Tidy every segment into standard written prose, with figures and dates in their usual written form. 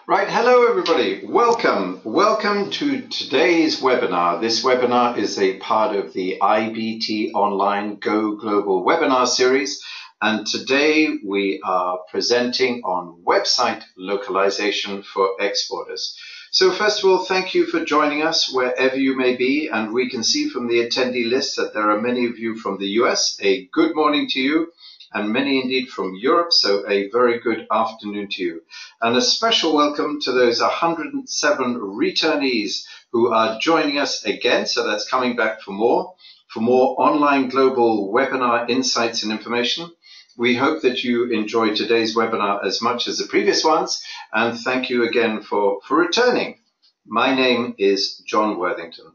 Right, hello everybody. Welcome to today's webinar. This webinar is a part of the IBT Online Global webinar series, and today we are presenting on website localization for exporters. So first of all, thank you for joining us wherever you may be, and we can see from the attendee list that there are many of you from the US. A good morning to you. And many indeed from Europe, so a very good afternoon to you. And a special welcome to those 107 returnees who are joining us again, so that's coming back for more online global webinar insights and information. We hope that you enjoyed today's webinar as much as the previous ones, and thank you again for returning. My name is John Worthington.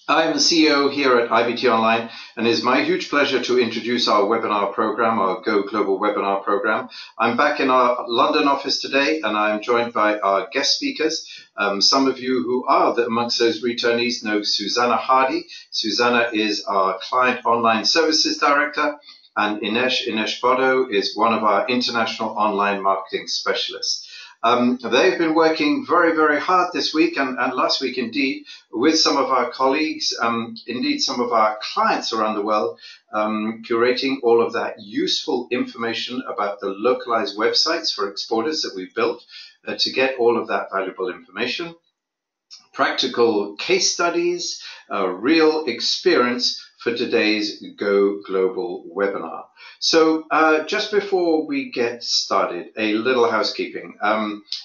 I am the CEO here at IBT Online, and it is my huge pleasure to introduce our webinar program, our Go Global webinar program. I'm back in our London office today, and I'm joined by our guest speakers. Some of you who are amongst those returnees know Susanna Hardy. Susanna is our Client Online Services Director, and Ines Botto is one of our international online marketing specialists. They've been working very, very hard this week and last week indeed with some of our colleagues, indeed some of our clients around the world, curating all of that useful information about the localized websites for exporters that we've built to get all of that valuable information, practical case studies, real experience for today's Go Global webinar. So just before we get started, a little housekeeping.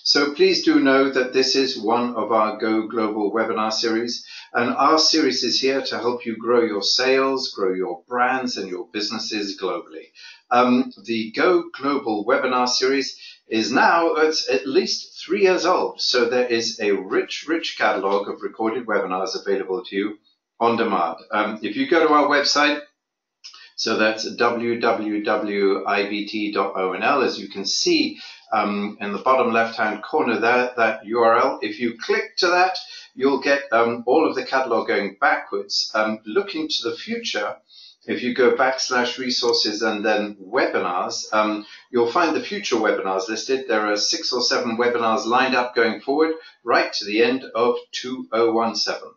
So please do know that this is one of our Go Global webinar series, and our series is here to help you grow your sales, grow your brands and your businesses globally. The Go Global webinar series is now at least 3 years old, so there is a rich catalog of recorded webinars available to you on demand. If you go to our website, so that's www.ibt.onl, as you can see in the bottom left-hand corner there, that URL. If you click to that, you'll get all of the catalog going backwards. Looking to the future, if you go /resources and then webinars, you'll find the future webinars listed. There are 6 or 7 webinars lined up going forward right to the end of 2017.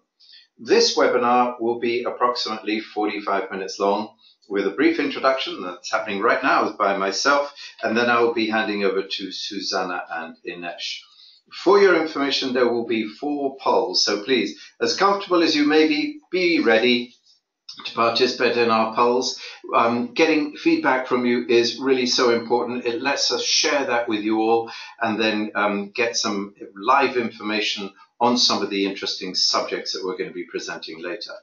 This webinar will be approximately 45 minutes long, with a brief introduction that's happening right now by myself, and then I will be handing over to Susanna and Ines. For your information, there will be 4 polls, so please, as comfortable as you may be ready to participate in our polls. Getting feedback from you is really so important. It lets us share that with you all and then get some live information on some of the interesting subjects that we're going to be presenting later.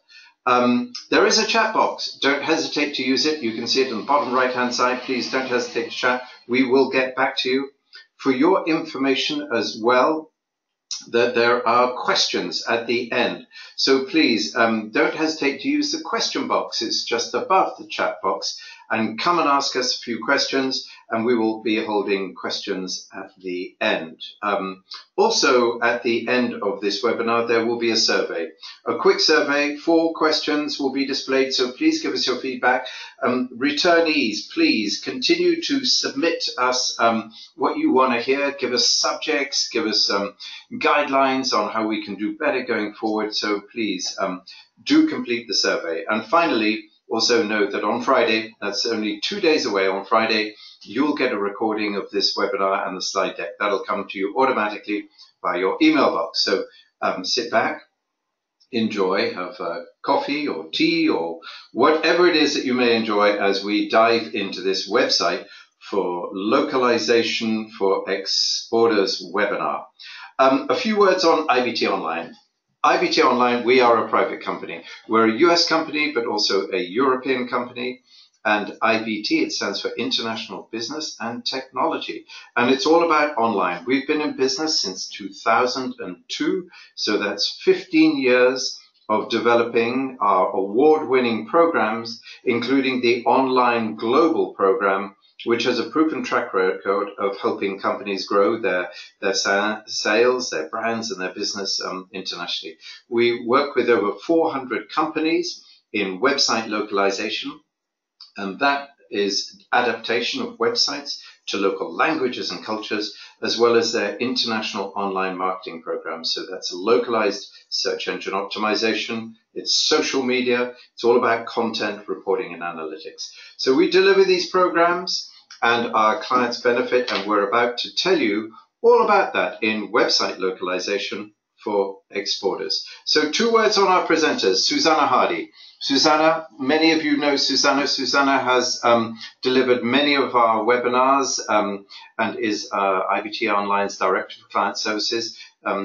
There is a chat box. Don't hesitate to use it. You can see it on the bottom right-hand side. Please don't hesitate to chat. We will get back to you. For your information as well, that there are questions at the end. So please don't hesitate to use the question box. It's just above the chat box. And come and ask us a few questions, and we will be holding questions at the end. Also, at the end of this webinar, there will be a survey. A quick survey, 4 questions will be displayed, so please give us your feedback. Returnees, please continue to submit us what you want to hear. Give us subjects, give us guidelines on how we can do better going forward. So please do complete the survey. And finally, also note that on Friday, that's only 2 days away, on Friday, you'll get a recording of this webinar and the slide deck. That'll come to you automatically by your email box. So sit back, enjoy, have coffee or tea or whatever it is that you may enjoy as we dive into this website for localization for exporters webinar. A few words on IBT Online. IBT Online, we are a private company. We're a US company, but also a European company. And IBT, it stands for International Business and Technology. And it's all about online. We've been in business since 2002. So that's 15 years of developing our award-winning programs, including the Online Global program, which has a proven track record of helping companies grow their sales, their brands, and their business internationally. We work with over 400 companies in website localization, and that is adaptation of websites to local languages and cultures, as well as their international online marketing programs. So that's localized search engine optimization, it's social media, it's all about content, reporting, and analytics. So we deliver these programs and our clients benefit, and we're about to tell you all about that in website localization for exporters. So 2 words on our presenters. Susanna Hardy. Susanna, many of you know Susanna. Susanna has delivered many of our webinars and is IBT Online's Director for Client Services.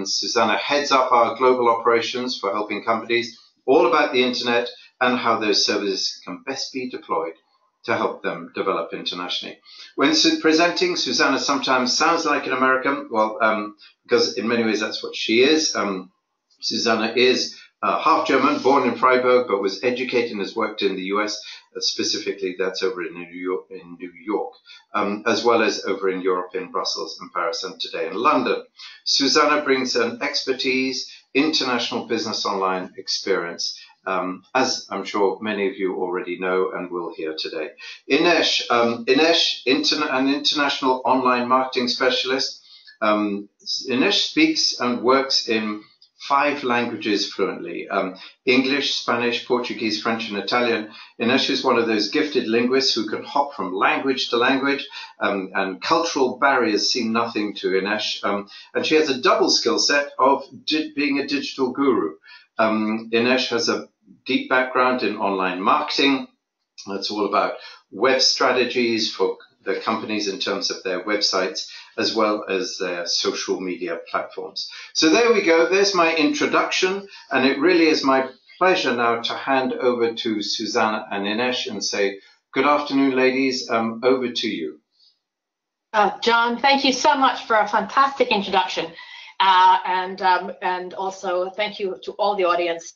Susanna heads up our global operations for helping companies all about the internet and how those services can best be deployed to help them develop internationally. When presenting, Susanna sometimes sounds like an American, well, because in many ways that's what she is. Susanna is half German, born in Freiburg, but was educated and has worked in the US, specifically that's over in New York, as well as over in Europe, in Brussels and Paris, and today in London. Susanna brings an expertise, international business online experience, as I'm sure many of you already know and will hear today. Ines, an international online marketing specialist. Ines speaks and works in 5 languages fluently, English, Spanish, Portuguese, French, and Italian. Ines is one of those gifted linguists who can hop from language to language, and cultural barriers seem nothing to Ines. And she has a double skill set of being a digital guru. Ines has a deep background in online marketing. It's all about web strategies for the companies in terms of their websites, as well as their social media platforms. So there we go. There's my introduction. And it really is my pleasure now to hand over to Susanna and Ines and say, good afternoon, ladies. Over to you. John, thank you so much for a fantastic introduction. And also thank you to all the audience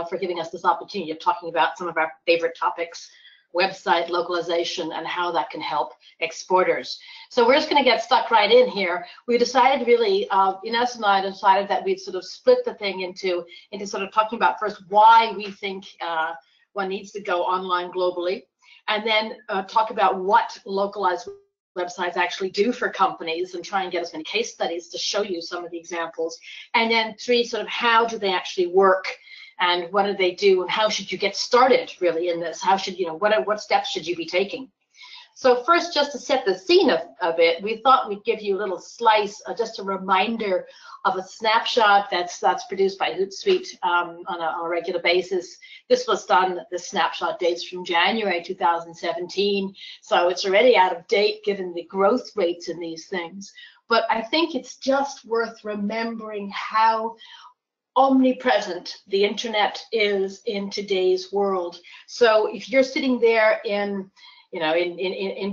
for giving us this opportunity of talking about some of our favorite topics, website localization and how that can help exporters. So we're just going to get stuck right in here. We decided really, Ines and I decided that we'd sort of split the thing into sort of talking about first why we think one needs to go online globally, and then talk about what localized websites actually do for companies and try and get as many case studies to show you some of the examples. And then 3, sort of how do they actually work and what do they do and how should you get started really in this? How should, what steps should you be taking? So first, just to set the scene of it, we thought we'd give you a little slice, just a reminder of a snapshot that's produced by Hootsuite on a regular basis. This was done, the snapshot dates from January 2017, so it's already out of date given the growth rates in these things. But I think it's just worth remembering how omnipresent the internet is in today's world. So if you're sitting there in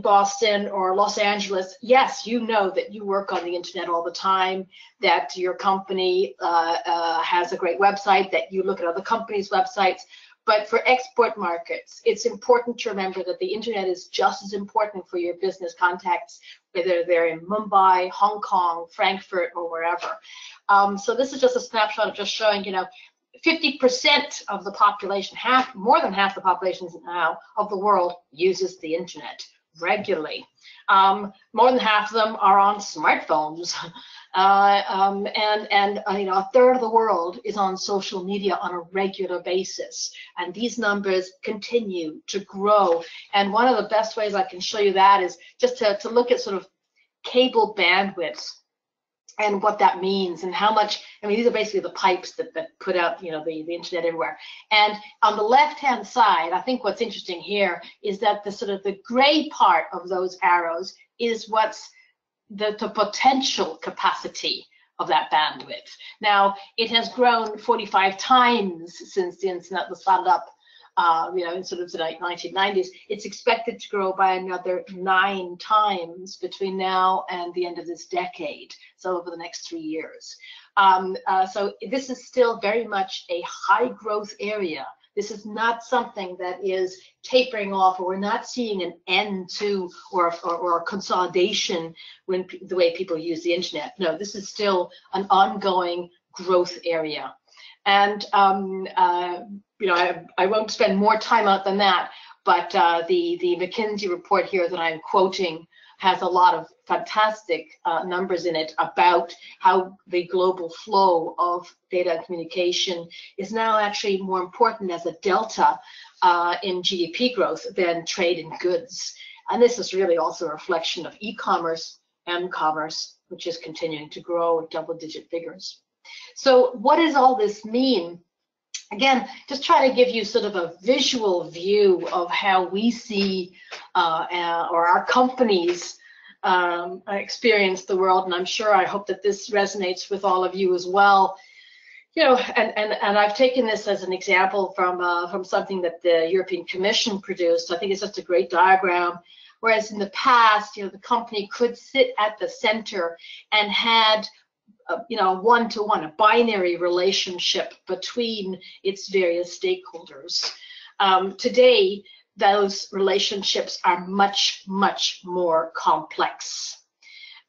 Boston or Los Angeles, yes, you know that you work on the internet all the time, that your company has a great website, that you look at other companies' websites. But for export markets, it's important to remember that the internet is just as important for your business contacts, whether they're in Mumbai, Hong Kong, Frankfurt, or wherever. So this is just a snapshot of just showing, 50% of the population, more than half the population now of the world uses the internet regularly. More than half of them are on smartphones, and a third of the world is on social media on a regular basis. And these numbers continue to grow. And one of the best ways I can show you that is just to look at sort of cable bandwidth and what that means and how much. I mean, these are basically the pipes that put out, the internet everywhere. And on the left-hand side, I think what's interesting here is that the sort of the gray part of those arrows is what's the potential capacity of that bandwidth. Now, it has grown 45 times since the internet was found up, in sort of the 1990s. It's expected to grow by another 9 times between now and the end of this decade, so over the next 3 years. So this is still very much a high growth area. This is not something that is tapering off, or we're not seeing an end to or a consolidation when the way people use the internet. No, this is still an ongoing growth area. And I won't spend more time out than that, but the McKinsey report here that I'm quoting has a lot of fantastic numbers in it about how the global flow of data and communication is now actually more important as a delta in GDP growth than trade in goods. And this is really also a reflection of e-commerce, mcommerce, which is continuing to grow at double-digit figures. So what does all this mean? Again, just try to give you sort of a visual view of how we see or our companies experience the world, and I'm sure, I hope that this resonates with all of you as well. You know, and I've taken this as an example from something that the European Commission produced. I think it's just a great diagram. Whereas in the past, you know, the company could sit at the center and had you know, one-to-one, a binary relationship between its various stakeholders. Today, those relationships are much, much more complex.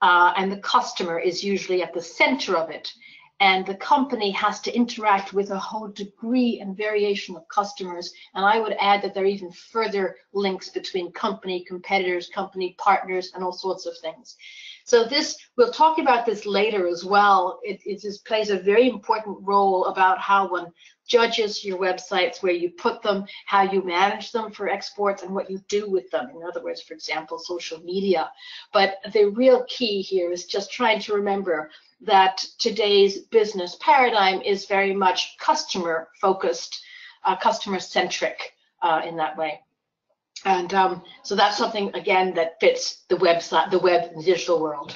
And the customer is usually at the center of it. And the company has to interact with a whole degree and variation of customers. And I would add that there are even further links between company competitors, company partners, and all sorts of things. So this, we'll talk about this later as well. It just plays a very important role about how one judges your websites, where you put them, how you manage them for exports, and what you do with them. In other words, for example, social media. But the real key here is just trying to remember that today's business paradigm is very much customer focused, customer centric in that way. And so that's something, again, that fits the website, the web and digital world.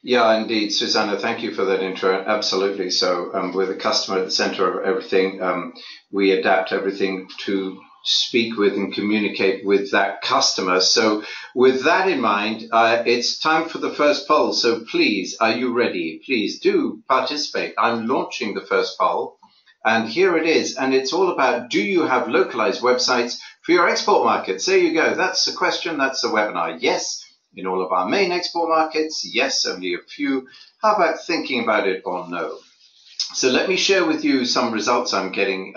Yeah, indeed, Susanna, thank you for that intro. Absolutely. So with the customer at the center of everything, we adapt everything to speak with and communicate with that customer. So with that in mind, it's time for the first poll. So please, are you ready? Please do participate. I'm launching the first poll. And here it is. And it's all about, do you have localized websites for your export markets? There you go. That's the question. That's the webinar. Yes, in all of our main export markets. Yes, only a few. How about thinking about it or no? So let me share with you some results I'm getting,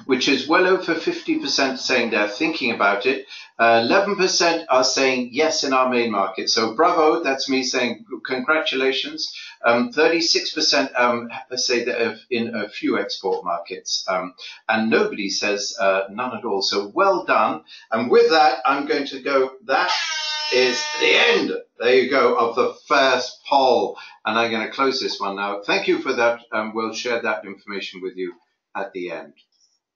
which is well over 50% saying they're thinking about it. 11% are saying yes in our main market. So bravo, that's me saying congratulations. 36% say that in a few export markets, and nobody says none at all. So well done. And with that, I'm going to go, that is the end, there you go, of the first poll. And I'm going to close this one now. Thank you for that. We'll share that information with you at the end.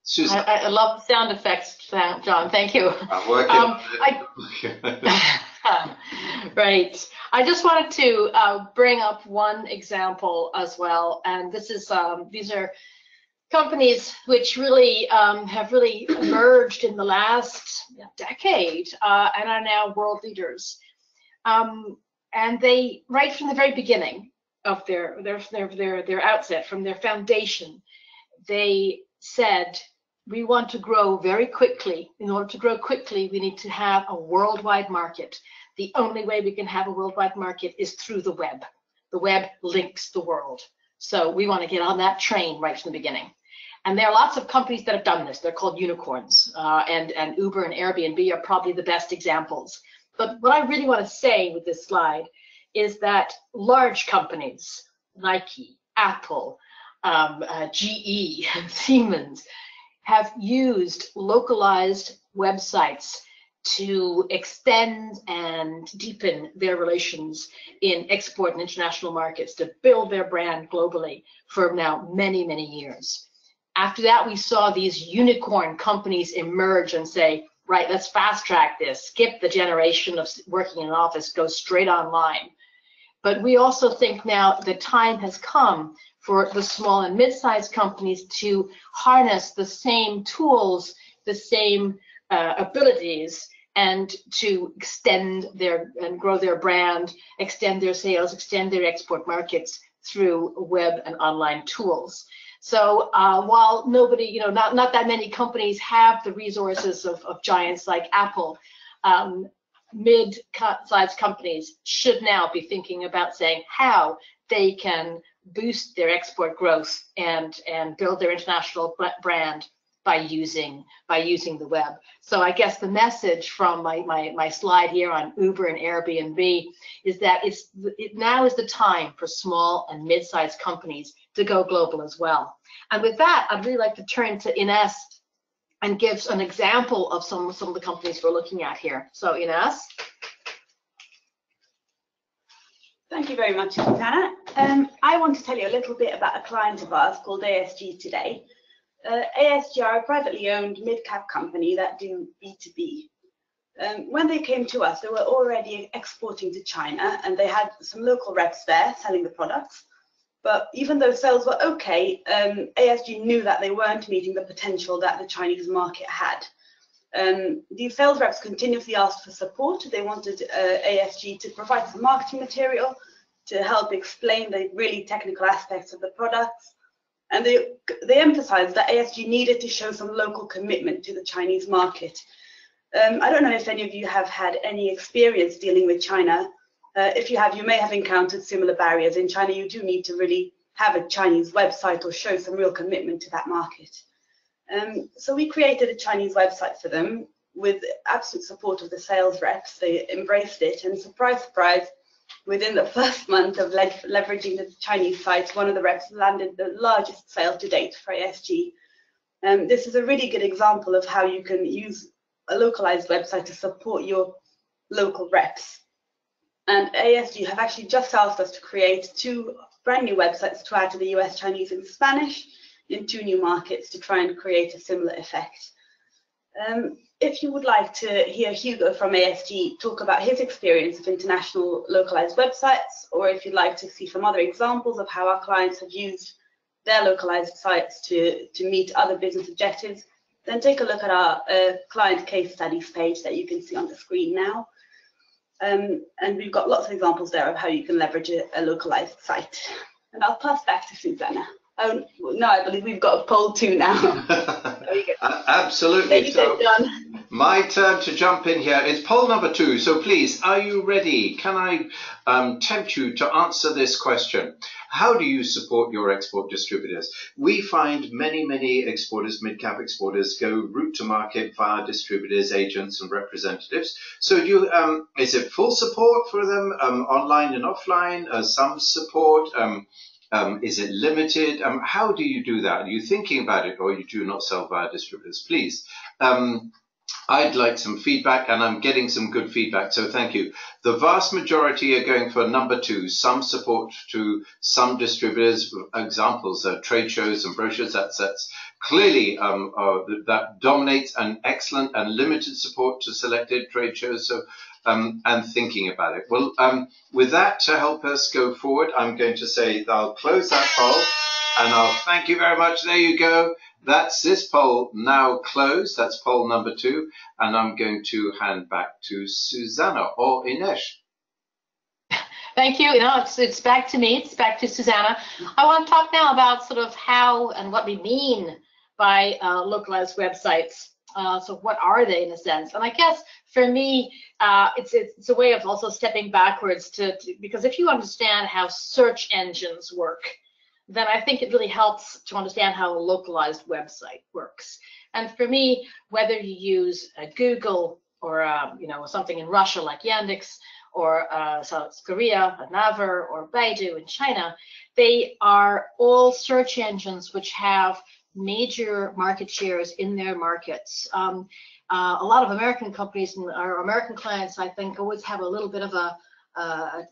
Susan. I love the sound effects, John. Thank you. I'm working. Right. I just wanted to bring up one example as well. And this is these are companies which really have really emerged in the last decade and are now world leaders. And they, right from the very beginning of their outset, from their foundation, they said, we want to grow very quickly. In order to grow quickly, we need to have a worldwide market. The only way we can have a worldwide market is through the web. The web links the world. So we want to get on that train right from the beginning. And there are lots of companies that have done this. They're called unicorns. And Uber and Airbnb are probably the best examples. But what I really want to say with this slide is that large companies, Nike, Apple, GE, Siemens, have used localized websites to extend and deepen their relations in export and international markets, to build their brand globally for now many, many years. After that, we saw these unicorn companies emerge and say, right, let's fast track this, skip the generation of working in an office, go straight online. But we also think now the time has come for the small and mid-sized companies to harness the same tools, the same abilities, and to extend their and grow their brand, extend their sales, extend their export markets through web and online tools. So while nobody, not that many companies have the resources of giants like Apple, mid-sized companies should now be thinking about saying how they can boost their export growth and build their international brand by using the web. So I guess the message from my slide here on Uber and Airbnb is that now is the time for small and mid-sized companies to go global as well. And with that, I'd really like to turn to Ines and give an example of some of the companies we're looking at here. So Ines. Thank you very much, Susanna. I want to tell you a little bit about a client of ours called ASG today. ASG are a privately owned mid-cap company that do B2B. When they came to us, they were already exporting to China, and they had some local reps there selling the products. But even though sales were okay, ASG knew that they weren't meeting the potential that the Chinese market had. These sales reps continuously asked for support. They wanted ASG to provide some marketing material to help explain the really technical aspects of the products. And they emphasized that ASG needed to show some local commitment to the Chinese market. I don't know if any of you have had any experience dealing with China. If you have, you may have encountered similar barriers. In China, you do need to really have a Chinese website or show some real commitment to that market. So we created a Chinese website for them with absolute support of the sales reps. They embraced it, and surprise, surprise, within the first month of leveraging the Chinese site, one of the reps landed the largest sale to date for ASG. This is a really good example of how you can use a localized website to support your local reps. And ASG have actually just asked us to create 2 brand new websites to add to the US Chinese and Spanish in 2 new markets to try and create a similar effect. If you would like to hear Hugo from ASG talk about his experience of international localized websites, or if you'd like to see some other examples of how our clients have used their localized sites to meet other business objectives, then take a look at our client case studies page that you can see on the screen now. And we've got lots of examples there of how you can leverage a localized site. And I'll pass back to Susanna. Oh, no, I believe we've got a poll too now. There we go. Absolutely. So my turn to jump in here. It's poll number 2. So please, are you ready? Can I tempt you to answer this question? How do you support your export distributors? We find many exporters, mid-cap exporters, go route to market via distributors, agents, and representatives. So do you, is it full support for them, online and offline? Some support? Is it limited? How do you do that? Are you thinking about it, or you do not sell via distributors? Please. I'd like some feedback, and I'm getting some good feedback, so thank you. The vast majority are going for number 2, some support to some distributors. Examples are trade shows and brochures. That's clearly that dominates, an excellent and limited support to selected trade shows. So and thinking about it. Well, with that to help us go forward, I'm going to say that I'll close that poll, and I'll thank you very much. There you go. That's this poll now closed. That's poll number 2, and I'm going to hand back to Susanna or Ines. Thank you. It's back to me. It's back to Susanna. I want to talk now about sort of how and what we mean by localized websites. So what are they in a sense? And I guess for me, it's a way of also stepping backwards because if you understand how search engines work, then I think it really helps to understand how a localized website works. And for me, whether you use Google or something in Russia like Yandex, or South Korea, Naver, or Baidu in China, they are all search engines which have major market shares in their markets. A lot of American companies and our American clients, I think, always have a little bit of a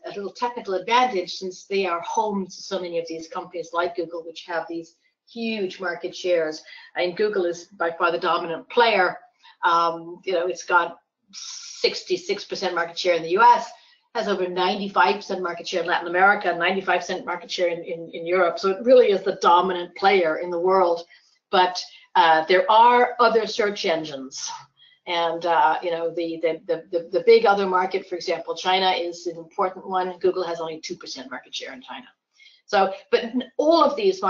little technical advantage, since they are home to so many of these companies like Google, which have these huge market shares. And Google is by far the dominant player. It's got 66% market share in the US, has over 95% market share in Latin America, 95% market share in Europe. So it really is the dominant player in the world. But there are other search engines. And the big other market, for example, China is an important one. Google has only 2% market share in China. So, but all of these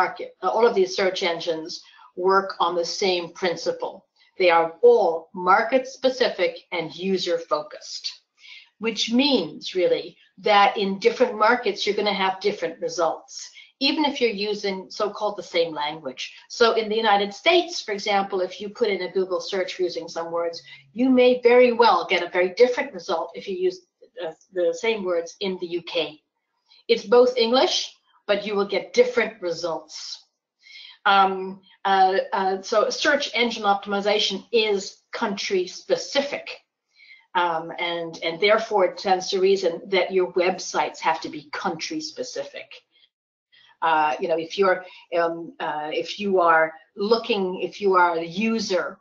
search engines work on the same principle. They are all market specific and user focused, which means really that in different markets, you're going to have different results. even if you're using so-called the same language. So in the United States, for example, if you put in a Google search using some words, you may very well get a very different result if you use the same words in the UK. It's both English, but you will get different results. So search engine optimization is country specific. And therefore it stands to reason that your websites have to be country specific. You know, if you are the user,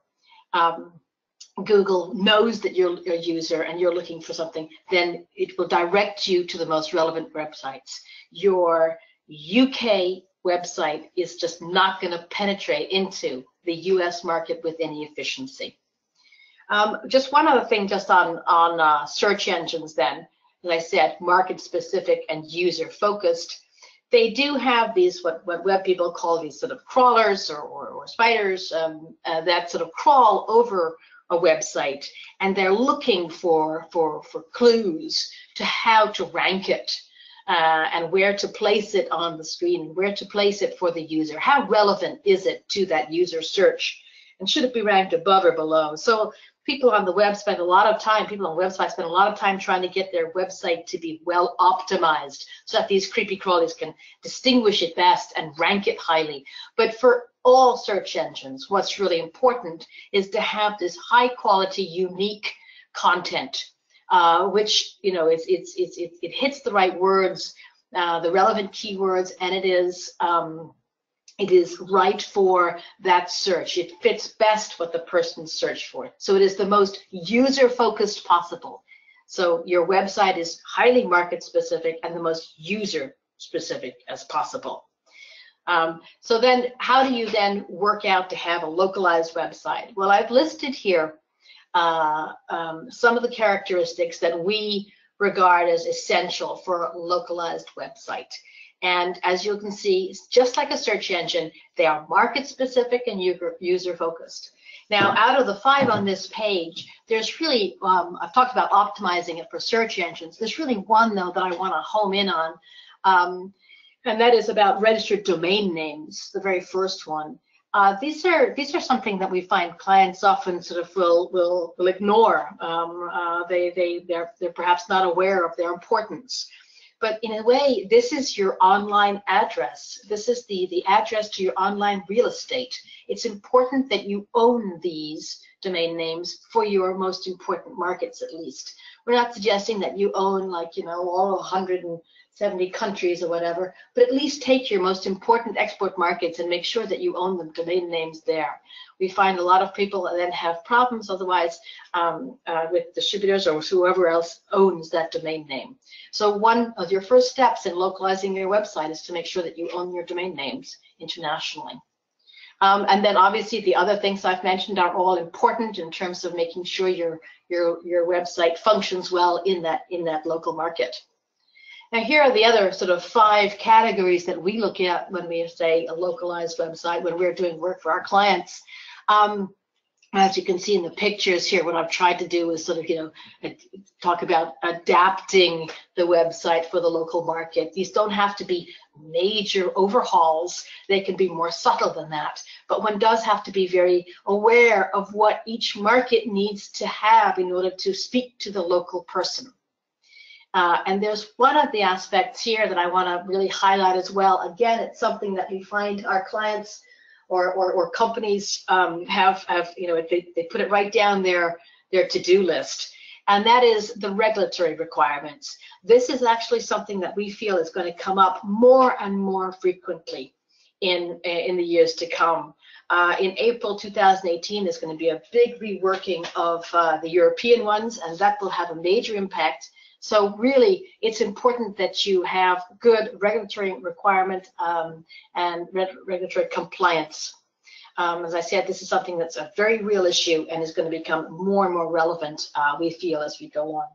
Google knows that you're a user and you're looking for something, then it will direct you to the most relevant websites. Your UK website is just not going to penetrate into the US market with any efficiency. Just one other thing just on search engines then, as I said, market specific and user focused. They do have these, what web people call these sort of crawlers or spiders that sort of crawl over a website, and they're looking for clues to how to rank it and where to place it on the screen, where to place it for the user. How relevant is it to that user search? And should it be ranked above or below? So people on the web spend a lot of time, people on websites spend a lot of time trying to get their website to be well optimized so that these creepy crawlies can distinguish it best and rank it highly. But for all search engines, what's really important is to have this high quality, unique content, which, you know, it hits the right words, the relevant keywords, and it is right for that search. It fits best what the person searched for. So it is the most user-focused possible. So your website is highly market-specific and the most user-specific as possible. So then how do you then work out to have a localized website? Well, I've listed here some of the characteristics that we regard as essential for a localized website. And as you can see, just like a search engine, they are market specific and user focused. Now, out of the 5 on this page, there's really, I've talked about optimizing it for search engines. There's really one, though, that I want to home in on, and that is about registered domain names, the very first one. These are something that we find clients often sort of will ignore. They're perhaps not aware of their importance. But in a way, this is your online address. This is the address to your online real estate. It's important that you own these domain names for your most important markets, at least. We're not suggesting that you own, like, you know, all 170 countries or whatever, but at least take your most important export markets and make sure that you own the domain names there. We find a lot of people then have problems otherwise with distributors or whoever else owns that domain name. So one of your first steps in localizing your website is to make sure that you own your domain names internationally. And then obviously the other things I've mentioned are all important in terms of making sure your website functions well in that local market. Now here are the other sort of 5 categories that we look at when we say a localized website, when we're doing work for our clients. As you can see in the pictures here, what I've tried to do is sort of, you know, talk about adapting the website for the local market. These don't have to be major overhauls. They can be more subtle than that. But one does have to be very aware of what each market needs to have in order to speak to the local person. And there's one of the aspects here that I want to really highlight as well. Again, it's something that we find our clients or companies have, you know, they put it right down their to-do list, and that is the regulatory requirements. This is actually something that we feel is going to come up more and more frequently in the years to come. In April 2018, there's going to be a big reworking of the European ones, and that will have a major impact. So really, it's important that you have good regulatory requirement and regulatory compliance. As I said, this is something that's a very real issue and is going to become more and more relevant, we feel, as we go on.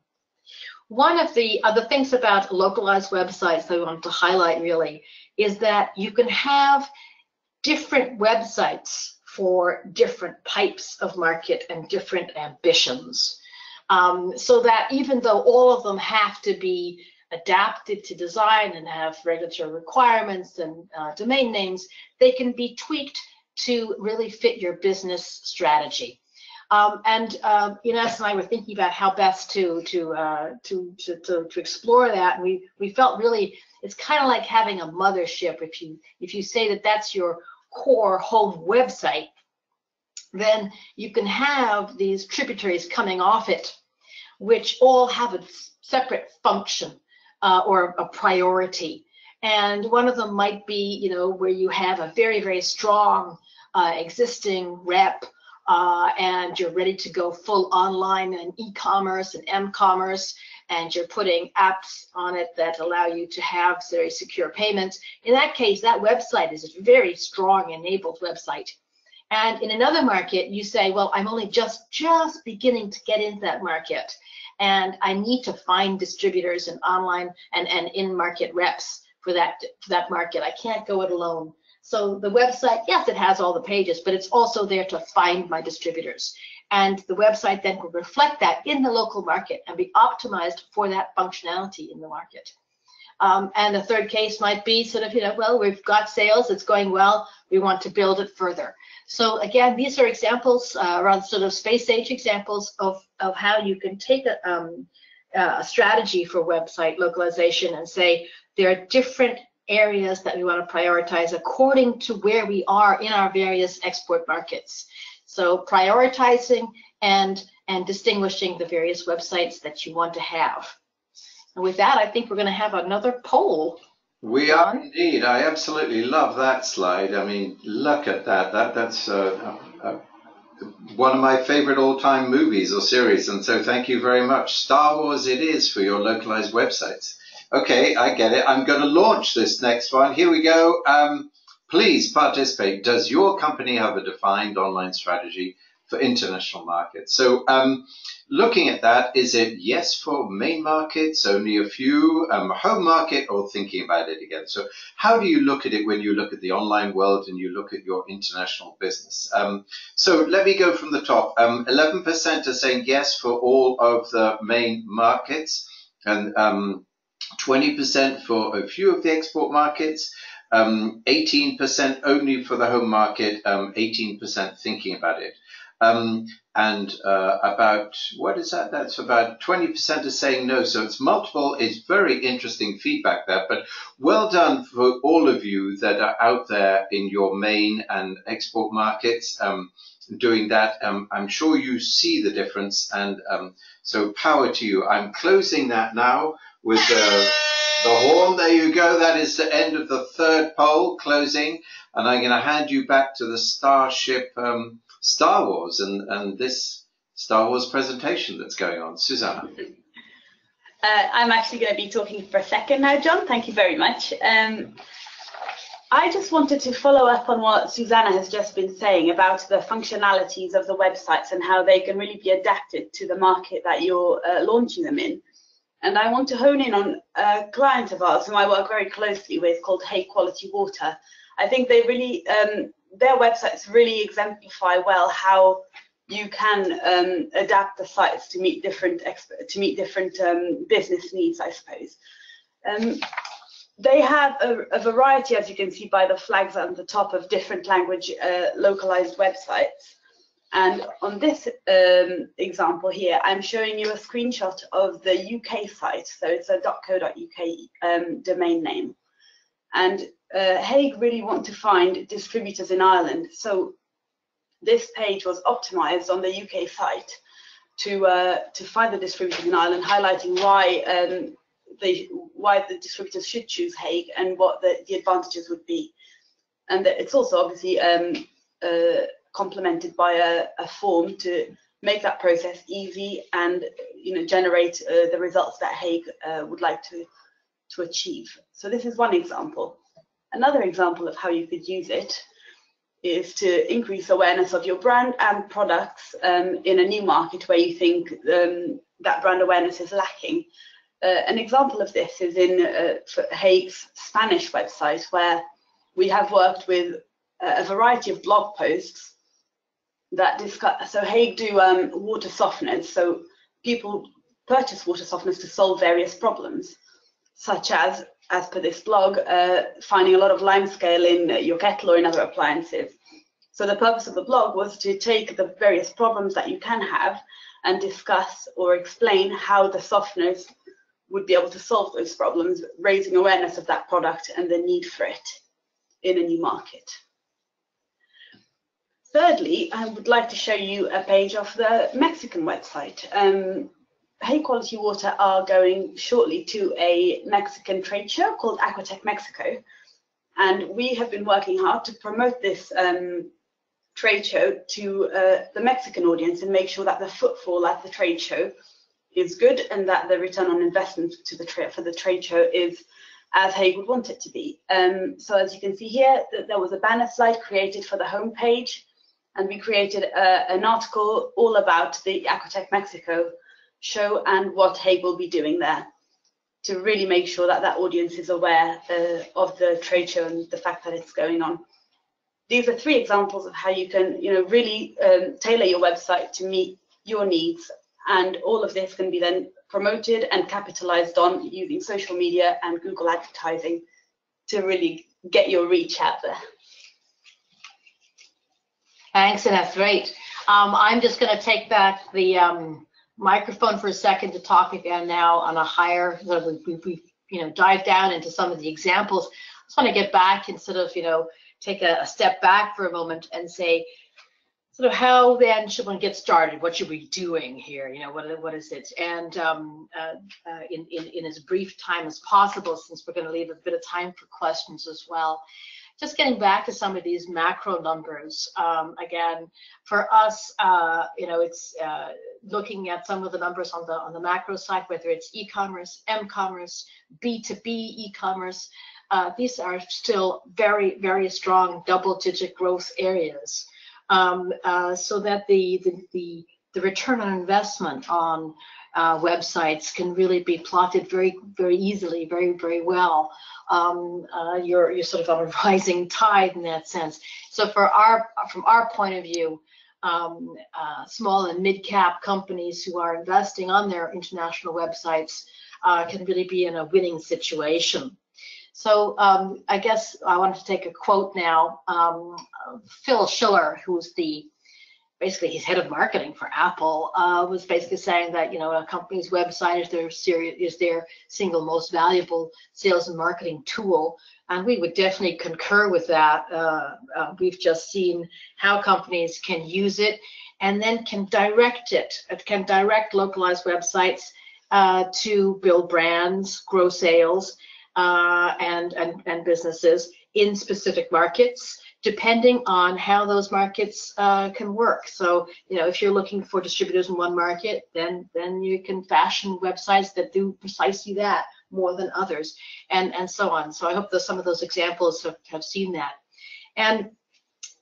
One of the other things about localized websites that I want to highlight really is that you can have different websites for different types of market and different ambitions. So that even though all of them have to be adapted to design and have regulatory requirements and domain names, they can be tweaked to really fit your business strategy. Ines and I were thinking about how best to explore that, and we felt really it's kind of like having a mothership. If you say that that's your core home website, then you can have these tributaries coming off it, which all have a separate function or a priority. And one of them might be, where you have a very, very strong existing rep and you're ready to go full online and e-commerce and mcommerce, and you're putting apps on it that allow you to have very secure payments. In that case, that website is a very strong enabled website. And in another market, you say, well, I'm only just beginning to get into that market, and I need to find distributors and online and in-market reps for that market. I can't go it alone. So the website, yes, it has all the pages, but it's also there to find my distributors. And the website then will reflect that in the local market and be optimized for that functionality in the market. And the third case might be sort of, well, we've got sales, it's going well, we want to build it further. So again, these are examples, around sort of space age examples of how you can take a strategy for website localization and say there are different areas that we want to prioritize according to where we are in our various export markets. So prioritizing and distinguishing the various websites that you want to have. And with that, I think we're going to have another poll. We are indeed. I absolutely love that slide. I mean, look at that. That's one of my favorite all-time movies or series. And so thank you very much. Star Wars it is for your localized websites. Okay, I get it. I'm going to launch this next one. Here we go. Please participate. Does your company have a defined online strategy for international markets? So looking at that, is it yes for main markets, only a few, home market, or thinking about it again? So how do you look at it when you look at the online world and you look at your international business? So let me go from the top. 11% are saying yes for all of the main markets, and 20% for a few of the export markets, 18% only for the home market, 18% thinking about it. And about, what is that? That's about 20% are saying no. So it's multiple. It's very interesting feedback there, but well done for all of you that are out there in your main and export markets doing that. I'm sure you see the difference, and so power to you. I'm closing that now with the horn. There you go. That is the end of the third poll, closing, and I'm going to hand you back to the Starship Star Wars and this Star Wars presentation that's going on. Susanna. I'm actually going to be talking for a second now, John. Thank you very much. I just wanted to follow up on what Susanna has just been saying about the functionalities of the websites and how they can really be adapted to the market that you're launching them in. And I want to hone in on a client of ours whom I work very closely with called Hague Quality Water. I think they really, their websites really exemplify well how you can adapt the sites to meet different business needs, I suppose. They have a variety, as you can see by the flags at the top, of different language localized websites. And on this example here, I'm showing you a screenshot of the UK site. So it's a .co.uk domain name. And Hague really want to find distributors in Ireland. So this page was optimized on the UK site to find the distributors in Ireland, highlighting why the distributors should choose Hague and what the advantages would be. And it's also obviously complemented by a form to make that process easy and generate the results that Hague would like to achieve. So this is one example. Another example of how you could use it is to increase awareness of your brand and products in a new market where you think that brand awareness is lacking. An example of this is in Hague's Spanish website, where we have worked with a variety of blog posts that discuss. So Hague do water softeners, so people purchase water softeners to solve various problems. such as per this blog, finding a lot of limescale in your kettle or in other appliances. So the purpose of the blog was to take the various problems that you can have and discuss or explain how the softeners would be able to solve those problems, raising awareness of that product and the need for it in a new market. Thirdly, I would like to show you a page of the Mexican website. Hay Quality Water are going shortly to a Mexican trade show called Aquatech Mexico, and we have been working hard to promote this trade show to the Mexican audience and make sure that the footfall at the trade show is good and that the return on investment to for the trade show is as Hay would want it to be. So as you can see here, there was a banner slide created for the homepage, and we created an article all about the Aquatech Mexico show and what Hay will be doing there, to really make sure that that audience is aware of the trade show and the fact that it's going on. These are 3 examples of how you can, really tailor your website to meet your needs, and all of this can be then promoted and capitalized on using social media and Google advertising to really get your reach out there. Thanks, and that's great. I'm just going to take back the microphone for a second to talk again now on a higher, we dive down into some of the examples. I just want to get back and sort of, take a step back for a moment and say, sort of how then should one get started? What should we be doing here? What is it? And in as brief time as possible, since we're going to leave a bit of time for questions as well. Just getting back to some of these macro numbers, again, for us, it's looking at some of the numbers on the macro side, whether it's e-commerce, m-commerce, B2B e-commerce. These are still very, very strong double-digit growth areas, so that the return on investment on websites can really be plotted very, very easily, very, very well. You're sort of on a rising tide in that sense. So from our point of view, small and mid-cap companies who are investing on their international websites can really be in a winning situation. So I guess I wanted to take a quote now. Phil Schiller, who's basically he's head of marketing for Apple, was basically saying that a company's website is their single most valuable sales and marketing tool, and we would definitely concur with that. We've just seen how companies can use it and then can direct it. It can direct localized websites to build brands, grow sales, and businesses in specific markets, depending on how those markets can work. So, if you're looking for distributors in one market, then you can fashion websites that do precisely that more than others, and so on. So I hope that some of those examples have seen that. And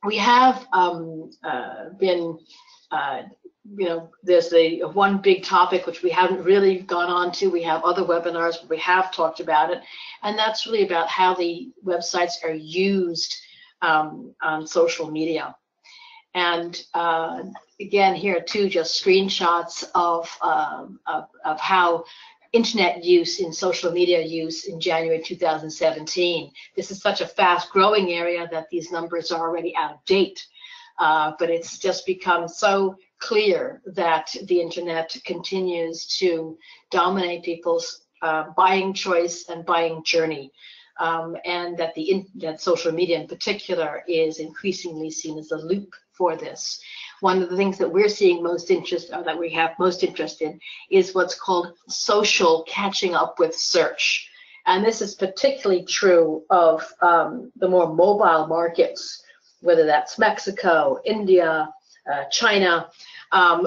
we have been, there's one big topic which we haven't really gone on to. We have other webinars, but we have talked about it, and that's really about how the websites are used on social media. And again, here too, just screenshots of how internet use in social media use in January 2017. This is such a fast growing area that these numbers are already out of date, but it's just become so clear that the internet continues to dominate people's buying choice and buying journey. And that that social media in particular is increasingly seen as a loop for this. One of the things that we're seeing most interest, or that we have most interest in, is what's called social catching up with search. And this is particularly true of the more mobile markets, whether that's Mexico, India, China,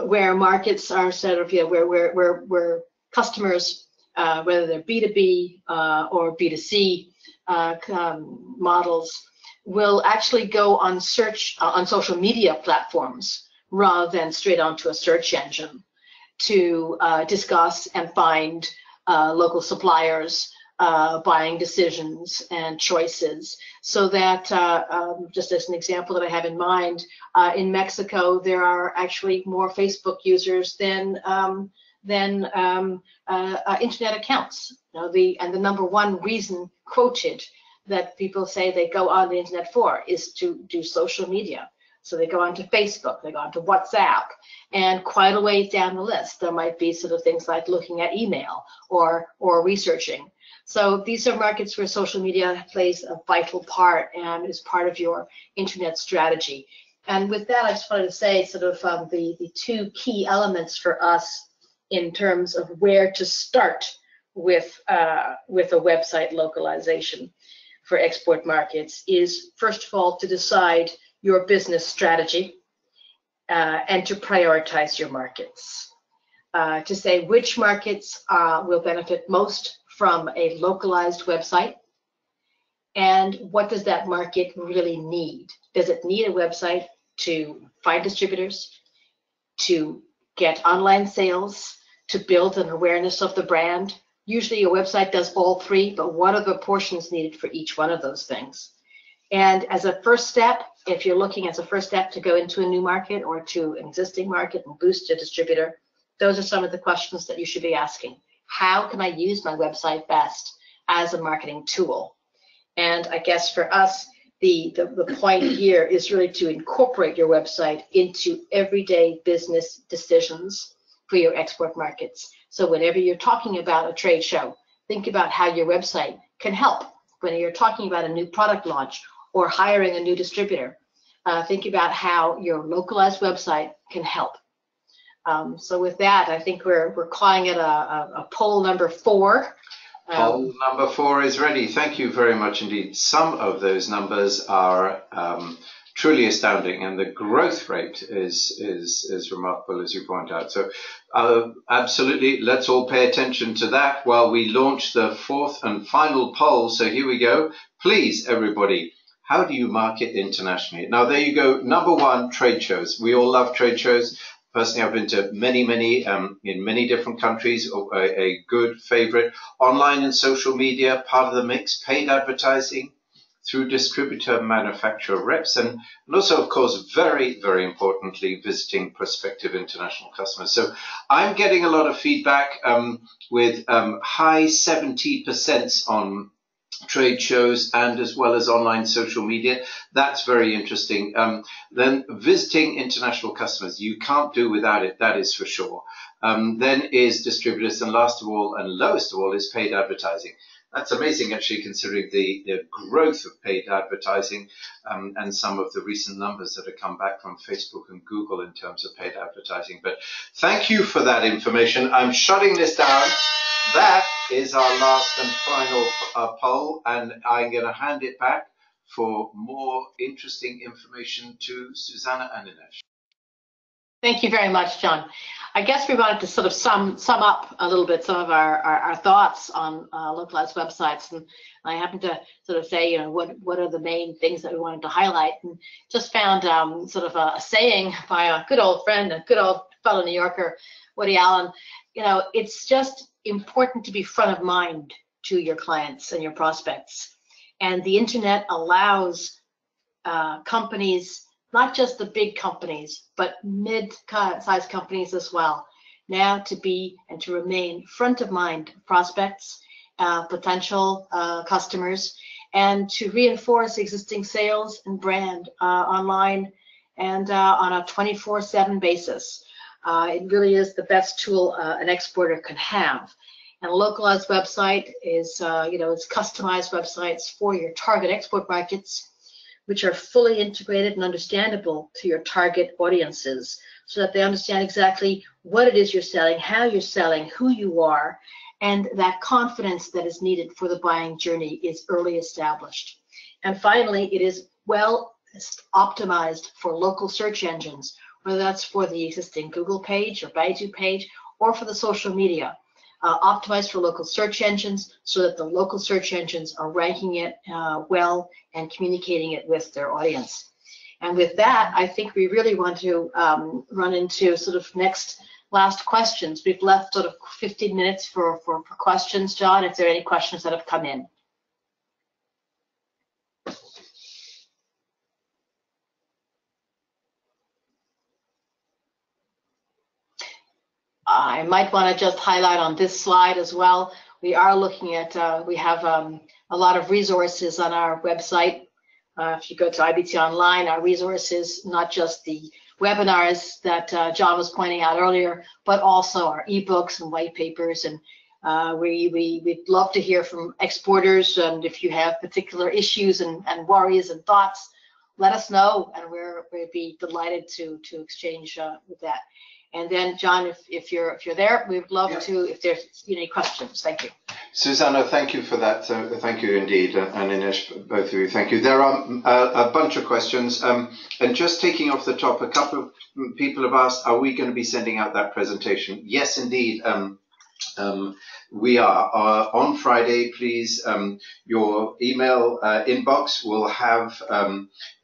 where markets are sort of, where customers, whether they're B2B or B2C models, will actually go on search on social media platforms rather than straight onto a search engine to discuss and find local suppliers, buying decisions and choices. So that, just as an example that I have in mind, in Mexico, there are actually more Facebook users than than internet accounts. You know, the number one reason quoted that people say they go on the internet for is to do social media. So they go onto Facebook, they go onto WhatsApp, and quite a way down the list, there might be sort of things like looking at email or researching. So these are markets where social media plays a vital part and is part of your internet strategy. And with that, I just wanted to say sort of the two key elements for us in terms of where to start with a website localization for export markets is, first of all, to decide your business strategy and to prioritize your markets. To say which markets will benefit most from a localized website, and what does that market really need? Does it need a website to find distributors, to get online sales, to build an awareness of the brand? Usually a website does all three, but what are the portions needed for each one of those things? And as a first step, if you're looking as a first step to go into a new market or to an existing market and boost a distributor, those are some of the questions that you should be asking. How can I use my website best as a marketing tool? And I guess for us, the point here is really to incorporate your website into everyday business decisions for your export markets. So whenever you're talking about a trade show, think about how your website can help. When you're talking about a new product launch or hiring a new distributor, think about how your localized website can help. So with that, I think we're calling it a poll number 4. Poll number 4 is ready. Thank you very much indeed. Some of those numbers are truly astounding, and the growth rate is remarkable, as you point out. So absolutely, let's all pay attention to that while we launch the 4th and final poll. So here we go. Please, everybody, how do you market internationally? Now, there you go. Number 1, trade shows. We all love trade shows. Personally, I've been to many, in many different countries, a good favorite. Online and social media, part of the mix. Paid advertising through distributor manufacturer reps, and also, of course, very, very importantly, visiting prospective international customers. So I'm getting a lot of feedback with high 70% on trade shows and as well as online social media. That's very interesting. Then visiting international customers, you can't do without it, that is for sure. Then is distributors, and last of all and lowest of all is paid advertising. That's amazing, actually, considering the growth of paid advertising and some of the recent numbers that have come back from Facebook and Google in terms of paid advertising. But thank you for that information. I'm shutting this down. That is our last and final poll, and I'm going to hand it back for more interesting information to Susanna and Ines. Thank you very much, John. I guess we wanted to sort of sum up a little bit some of our thoughts on localized websites, and I happened to sort of say, you know, what are the main things that we wanted to highlight, and just found sort of a saying by a good old friend, a good old fellow New Yorker, Woody Allen. You know, it's just important to be front of mind to your clients and your prospects, and the internet allows companies, not just the big companies, but mid-sized companies as well, now to be and to remain front of mind prospects, potential customers, and to reinforce existing sales and brand online and on a 24/7 basis. It really is the best tool an exporter can have. And a localized website is, you know, it's customized websites for your target export markets, which are fully integrated and understandable to your target audiences, so that they understand exactly what it is you're selling, how you're selling, who you are, and that confidence that is needed for the buying journey is early established. And finally, it is well optimized for local search engines, whether that's for the existing Google page or Baidu page or for the social media. Optimized for local search engines so that the local search engines are ranking it well and communicating it with their audience. And with that, I think we really want to run into sort of last questions. We've left sort of 15 minutes for questions. John, if there are any questions that have come in. I might want to just highlight on this slide as well. We are looking at, we have a lot of resources on our website. If you go to IBT Online, our resources, not just the webinars that John was pointing out earlier, but also our ebooks and white papers. And we'd love to hear from exporters. And if you have particular issues and worries and thoughts, let us know, and we'd be delighted to exchange with that. And then, John, if you're there, we'd love to, if there's any questions. Thank you. Susanna, thank you for that. Thank you indeed, and Ines, both of you, thank you. There are a bunch of questions, and just taking off the top, a couple of people have asked, are we going to be sending out that presentation? Yes, indeed. We are on Friday. Please, your email inbox will have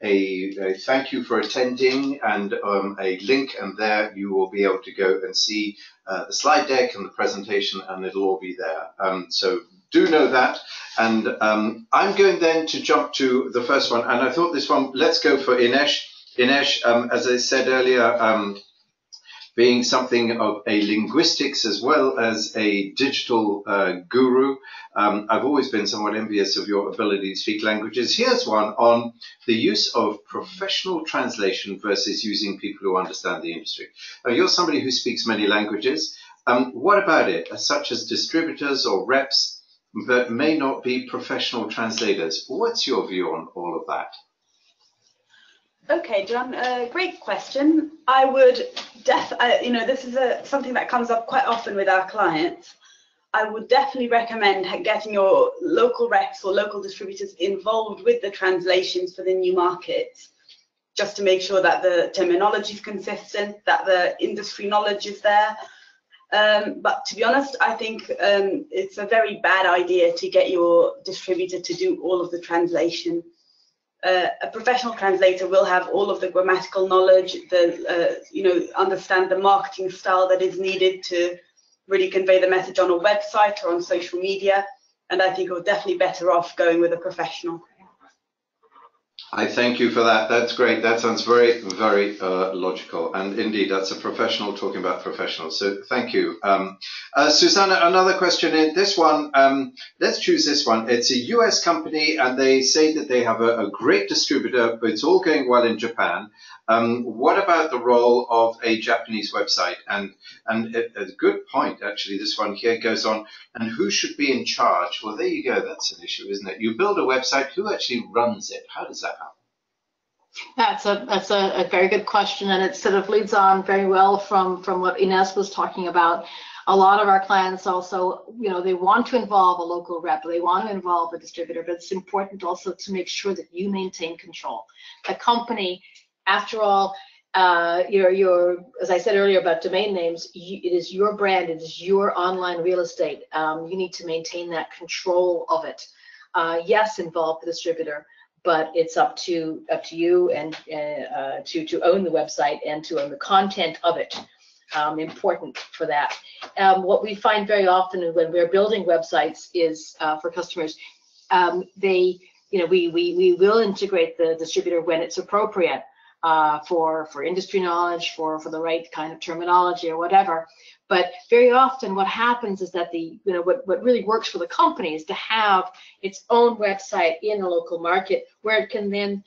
a thank you for attending and a link, and there you will be able to go and see the slide deck and the presentation, and it'll all be there. So do know that. And I'm going then to jump to the first one, and I thought this one, let's go for Ines. Ines, as I said earlier, being something of a linguistics as well as a digital guru, I've always been somewhat envious of your ability to speak languages. Here's one on the use of professional translation versus using people who understand the industry. Now, you're somebody who speaks many languages. What about it, such as distributors or reps that may not be professional translators? What's your view on all of that? Okay, John, great question. I would this is something that comes up quite often with our clients. I would definitely recommend getting your local reps or local distributors involved with the translations for the new markets, just to make sure that the terminology is consistent, that the industry knowledge is there. But to be honest, I think it's a very bad idea to get your distributor to do all of the translation. A professional translator will have all of the grammatical knowledge, understand the marketing style that is needed to really convey the message on a website or on social media. And I think we're definitely better off going with a professional. I thank you for that. That's great. That sounds very, very logical. And indeed, that's a professional talking about professionals. So thank you. Susanna, another question in this one. Let's choose this one. It's a US company, and they say that they have a great distributor, but it's all going well in Japan. What about the role of a Japanese website? And a good point, actually, this one here goes on, and who should be in charge? Well, there you go. That's an issue, isn't it? You build a website, who actually runs it? How does that happen? That's a very good question, and it sort of leads on very well from what Ines was talking about. A lot of our clients also, they want to involve a local rep, they want to involve a distributor, but it's important also to make sure that you maintain control. The company, after all, as I said earlier about domain names, it is your brand, it is your online real estate. You need to maintain that control of it. Yes, involve the distributor, but it's up to you and to own the website and to own the content of it. Important for that. What we find very often when we're building websites is for customers, we will integrate the distributor when it's appropriate. For industry knowledge, for the right kind of terminology or whatever. But very often what happens is that what really works for the company is to have its own website in a local market where it can then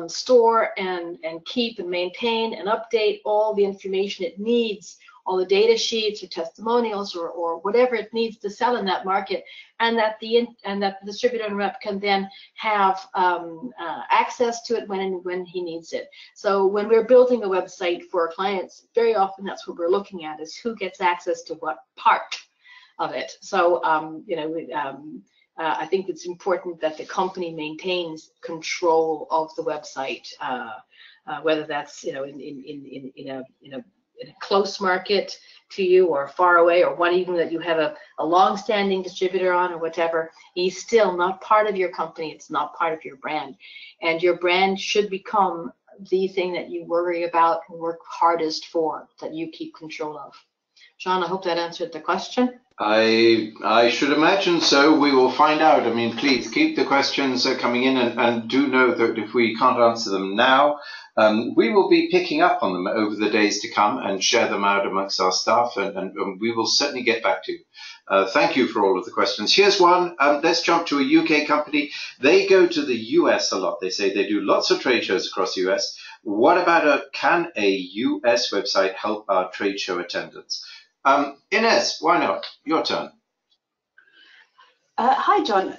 store and keep and maintain and update all the information it needs, all the data sheets or testimonials or whatever it needs to sell in that market, and that the distributor and rep can then have access to it when he needs it. So when we're building a website for our clients, very often that's what we're looking at, is who gets access to what part of it. So I think it's important that the company maintains control of the website, whether that's in a close market to you or far away, or one even that you have a long-standing distributor on or whatever. He's still not part of your company. It's not part of your brand, and your brand should become the thing that you worry about and work hardest for, that you keep control of. John, I hope that answered the question. I should imagine so. We will find out. I mean, please keep the questions coming in, and do know that if we can't answer them now, We will be picking up on them over the days to come and share them out amongst our staff, and we will certainly get back to you. Thank you for all of the questions. Here's one. Let's jump to a UK company. They go to the US a lot. They say they do lots of trade shows across the US. What about can a US website help our trade show attendance? Ines, why not? Your turn. Hi, John.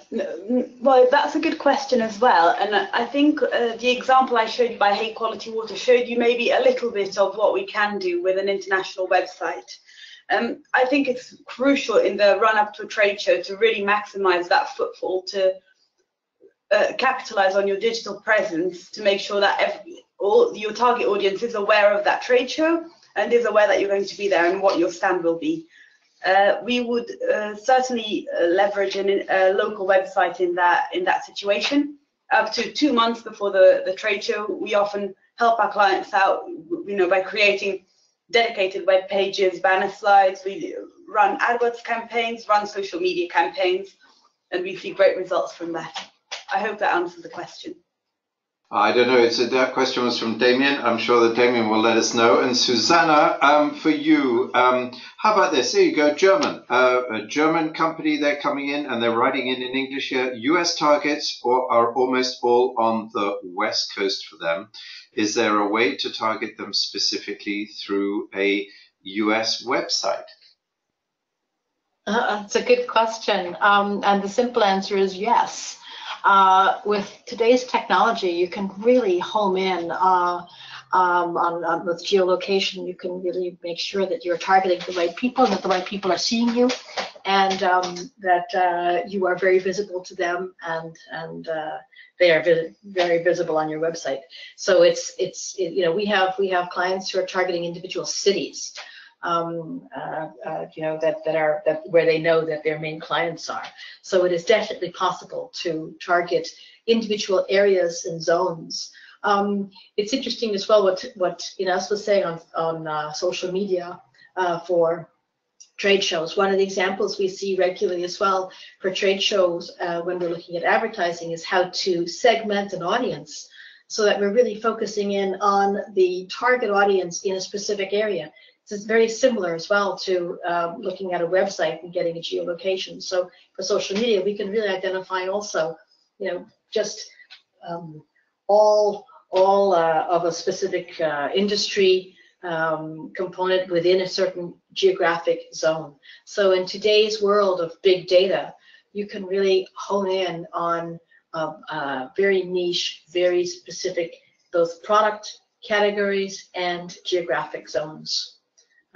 Well, that's a good question as well. And I think the example I showed you by Hay Quality Water showed you maybe a little bit of what we can do with an international website. I think it's crucial in the run-up to a trade show to really maximize that footfall, to capitalize on your digital presence, to make sure that all your target audience is aware of that trade show and is aware that you're going to be there and what your stand will be. We would certainly leverage a local website in that situation. Up to 2 months before the trade show, we often help our clients out, by creating dedicated web pages, banner slides. We run AdWords campaigns, run social media campaigns, and we see great results from that. I hope that answers the question. I don't know. That question was from Damien. I'm sure that Damien will let us know. And Susanna, for you, how about this? There you go, German. A German company, they're coming in and they're writing in English here. US targets are almost all on the West Coast for them. Is there a way to target them specifically through a US website? That's a good question. And the simple answer is yes. With today's technology, you can really home in with geolocation. You can really make sure that you're targeting the right people and that the right people are seeing you, and that you are very visible to them, and they are very visible on your website. So we have clients who are targeting individual cities. Where they know that their main clients are. So it is definitely possible to target individual areas and zones. It's interesting as well what Ines was saying on social media for trade shows. One of the examples we see regularly as well for trade shows when we're looking at advertising is how to segment an audience so that we're really focusing in on the target audience in a specific area. This is very similar as well to looking at a website and getting a geolocation. So for social media, we can really identify also, just all of a specific industry component within a certain geographic zone. So in today's world of big data, you can really hone in on very niche, very specific, both product categories and geographic zones.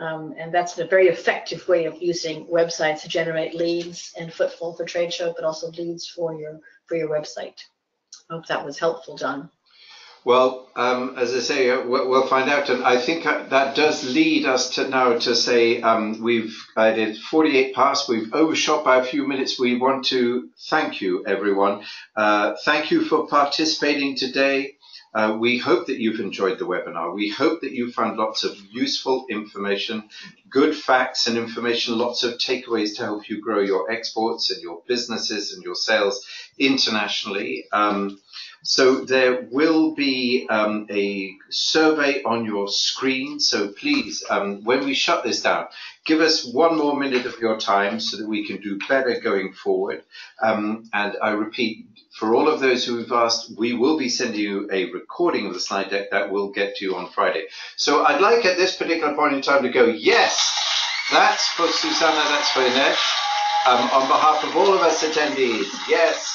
And that's a very effective way of using websites to generate leads and footfall for trade show, but also leads for your website. I hope that was helpful, John. Well, as I say, we'll find out, and I think that does lead us to say we've added 48 past. We've overshot by a few minutes. We want to thank you, everyone. Thank you for participating today. We hope that you've enjoyed the webinar. We hope that you found lots of useful information, good facts and information, lots of takeaways to help you grow your exports and your businesses and your sales internationally. So there will be a survey on your screen. So please, when we shut this down, give us 1 more minute of your time so that we can do better going forward. And I repeat, for all of those who have asked, we will be sending you a recording of the slide deck that will get to you on Friday. So I'd like at this particular point in time to go, yes, that's for Susanna, that's for Ines. On behalf of all of us attendees, yes.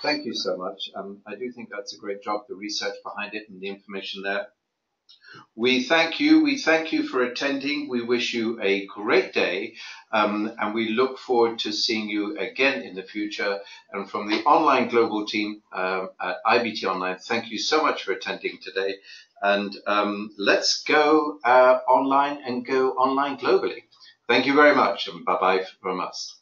Thank you so much. I do think that's a great job, the research behind it and the information there. We thank you for attending. We wish you a great day, and we look forward to seeing you again in the future. And from the Online Global team at IBT Online, thank you so much for attending today. And let's go online and go online globally. Thank you very much, and bye-bye from us.